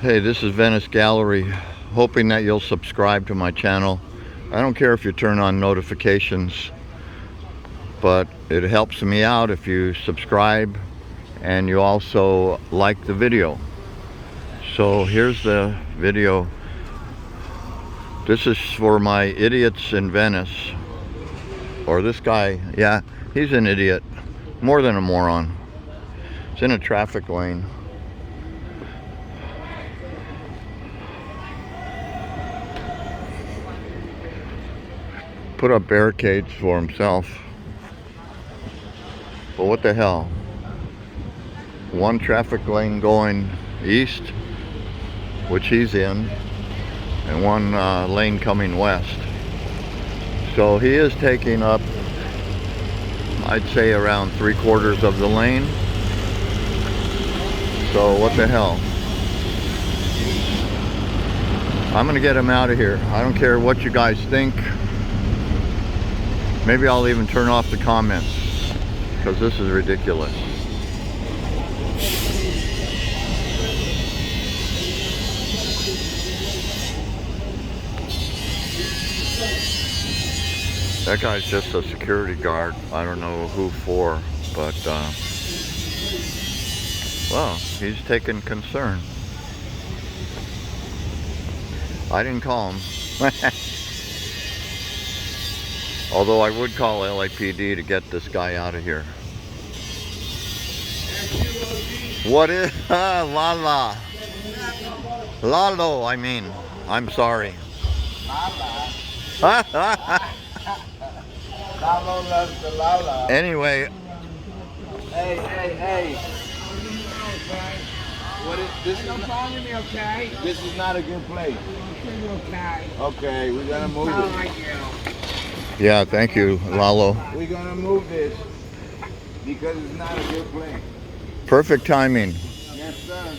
Hey, this is Venice Gallery, hoping that you'll subscribe to my channel. I don't care if you turn on notifications, but it helps me out if you subscribe and you also like the video. So here's the video. This is for my idiots in Venice. Or this guy, yeah, he's an idiot. More than a moron. It's in a traffic lane. Put up barricades for himself. But what the hell? One traffic lane going east, which he's in, and one lane coming west. So he is taking up, I'd say, around 3/4 of the lane. So what the hell? I'm gonna get him out of here. I don't care what you guys think. Maybe I'll even turn off the comments, because this is ridiculous. That guy's just a security guard. I don't know who for, but well, he's taking concern. I didn't call him. Although I would call LAPD to get this guy out of here. What is Lala? Lalo, I mean. I'm sorry. Lalo loves the Lala. Anyway. Hey. What is this? This is not a good place. Okay, we're gonna move it. Yeah, thank you, Lalo. We're gonna move this because it's not a good place. Perfect timing. Yes, sir.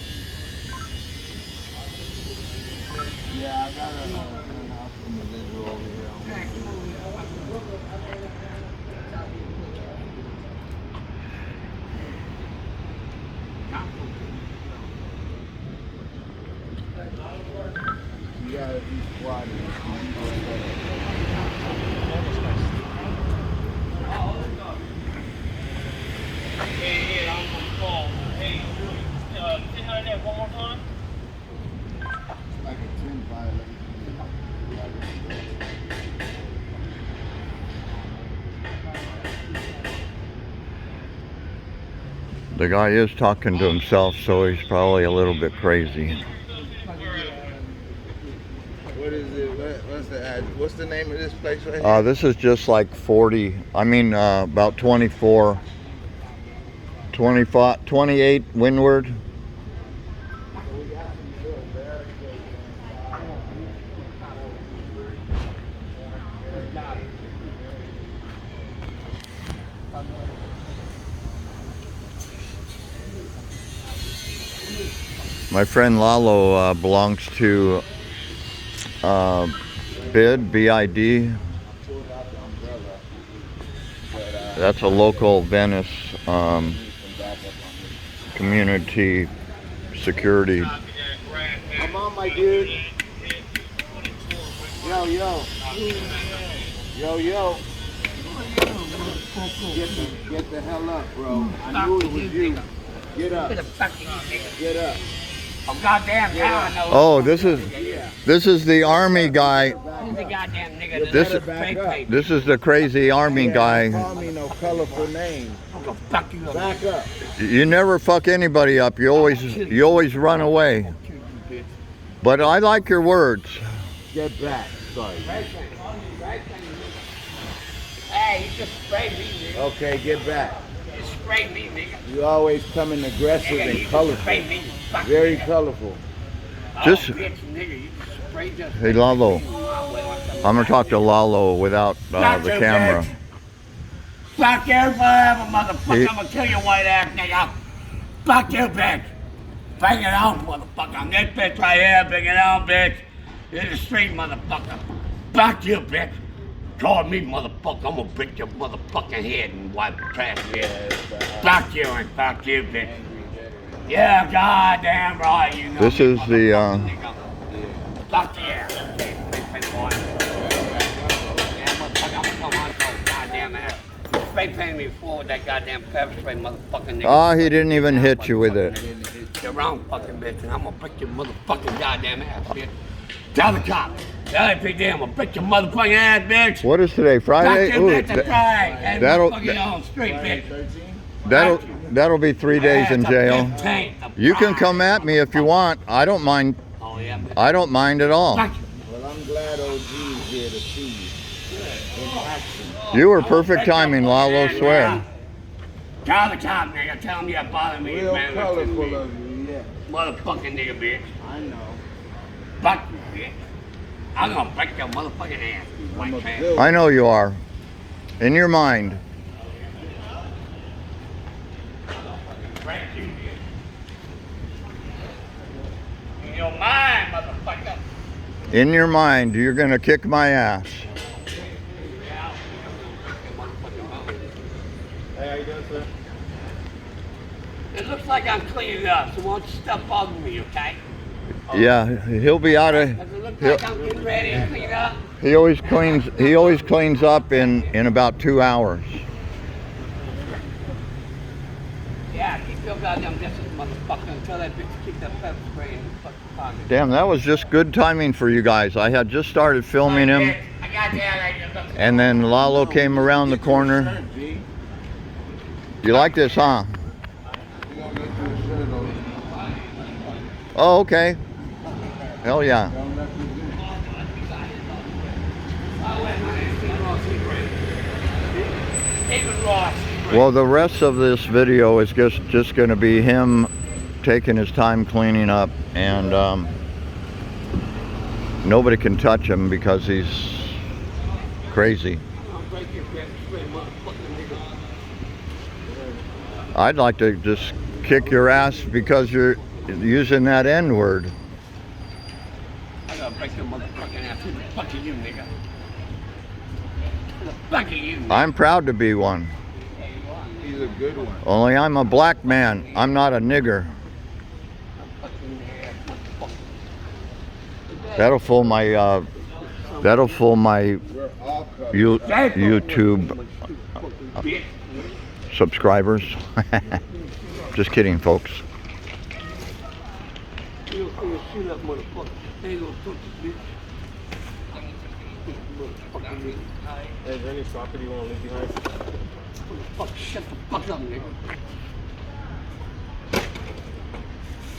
Yeah, I got a house individual over here. You gotta be quiet. Hey, I'm on the phone. Hey, say hi there one more time. Like a 10 violation. The guy is talking to himself, so he's probably a little bit crazy. What is it? What's the name of this place right here? This is just like about 24, 25, 28 windward. My friend Lalo belongs to BID. That's a local Venice community security. Come on, my dude. Yo. Get the hell up, bro. I knew it was you. Get up. Get up. Oh, goddamn, now I know. Oh, this is the army guy. Who's the goddamn nigga? This is the crazy army guy. Call me no colorful name. Fuck you. Back up. You never fuck anybody up. You always run away. But I like your words. Get back. Sorry. Hey, you just sprayed me, nigga. Okay, get back. You sprayed me, nigga. You always coming aggressive Nigga, and you colorful. just sprayed me. Fuck Very nigga. colorful. Just- Oh, bitch, nigga, you just sprayed just Hey, Lalo. I'm gonna talk to Lalo without Not the too camera. bad. Fuck you forever, motherfucker. He- I'm gonna kill your white ass, nigga. Fuck you, bitch. Bring it on, motherfucker. I'm this bitch right here. Bring it on, bitch. In the street, motherfucker. Fuck you, bitch. Call me, motherfucker. I'm gonna break your motherfucking head and wipe the trash. Yeah, fuck you and fuck you, bitch. Yeah, goddamn right. You know This me, is the, motherfucking nigga. Fuck yeah. Big boy. Yeah, motherfucker, I'm gonna come on to goddamn ass. You spray painted me before with that goddamn pepper spray, motherfucking nigga. Oh, he didn't even hit you with it. You're wrong, fucking bitch, and I'm gonna break your motherfucking goddamn ass, bitch. Tell the cop. Tell LAPD I'm gonna break your motherfucking ass, bitch. What is today, Friday? Fuck you, bitch, that's right. And that'll- motherfucking on street, bitch. That'll be 3 days in jail. You can come at me if you want. I don't mind. Oh, yeah, bitch. I don't mind at all. Fuck you. Well, I'm glad OG's here to see you in action. You were perfect timing, Lalo, swear. Tell the cop, nigga. Tell him you're bothering me, Real man. colorful of you, yeah. Motherfucking nigga, bitch. I know. Fuck you, bitch. I'm gonna break your motherfucking ass, you I'm a white man. villain. I know you are. In your mind. Break you, bitch. In your mind, motherfucker. In your mind, you're gonna kick my ass. Yeah, I'll break your motherfucking mouth. Hey, how you doing, sir? It looks like I'm cleaning up, so won't you stop bothering me, okay? Yeah, he'll be out of. Does it look like I'm getting ready to clean up? He always cleans up in about 2 hours. Yeah, keep your goddamn distance, motherfucker, until that bitch keep that pepper spray in his fucking pocket. Damn, that was just good timing for you guys. I had just started filming him, I got that. and then Lalo came around the corner. You like this, huh? You gonna get you a shirt over. Oh, okay. Hell yeah. Don't let you do. David Ross. Well, the rest of this video is just going to be him taking his time cleaning up, and nobody can touch him because he's crazy. I'd like to just kick your ass because you're using that N-word. I gotta break your motherfucking ass. Who the fuck are you, nigga? Who the fuck are you, nigga? I'm proud to be one. He's a good one. Only I'm a black man. I'm not a nigger. That'll fool my We're all covered. YouTube subscribers. Just kidding, folks. You don't see a shit up, motherfucker. They ain't gonna touch this bitch. Motherfucking nigga. Is there any property you want to leave behind? Motherfucker, shut the fuck up, nigga.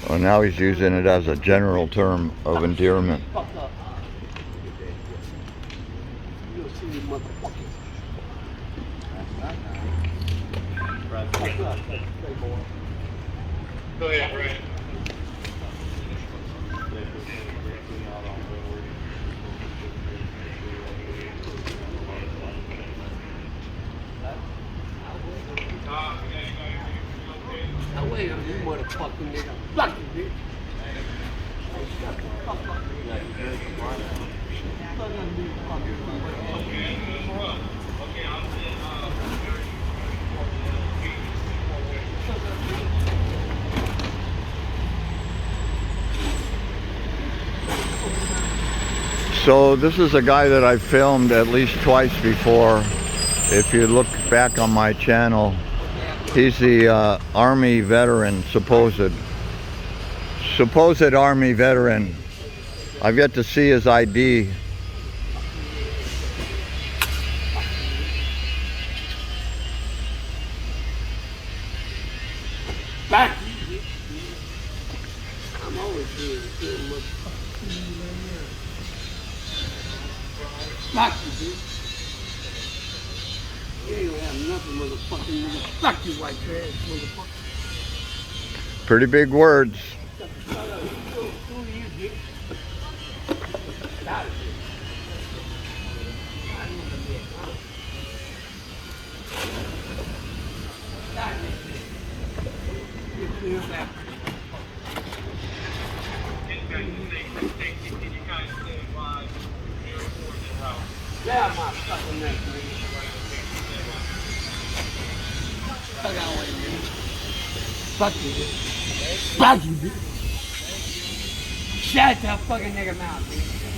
Well, now he's using it as a general term of endearment. Fuck up. You don't see these motherfuckers. Fuck up, playboy. Go ahead, Brad. Now wait a minute, you motherfucking nigga. Fuck you, bitch. Hey, shut the fuck up. Fuck up, you fucking motherfucker. So this is a guy that I've filmed at least twice before. If you look back on my channel, he's the Army veteran, supposed Army veteran. I've yet to see his ID. Back. I'm always here to kill motherfucker. Fuck you, bitch. You ain't gonna have nothing, motherfucking nigga. Fuck you, white trash, motherfucker. Pretty big words. Shut the fuck up. Who are you, bitch? Get out of here. I don't wanna be a cop. Get out of here, bitch. Get clear back. Yeah, my fucking neck, man. Fuck out, wait, man. Fuck you, bitch. Fuck you, bitch. Shut the fucking nigga mouth, bitch.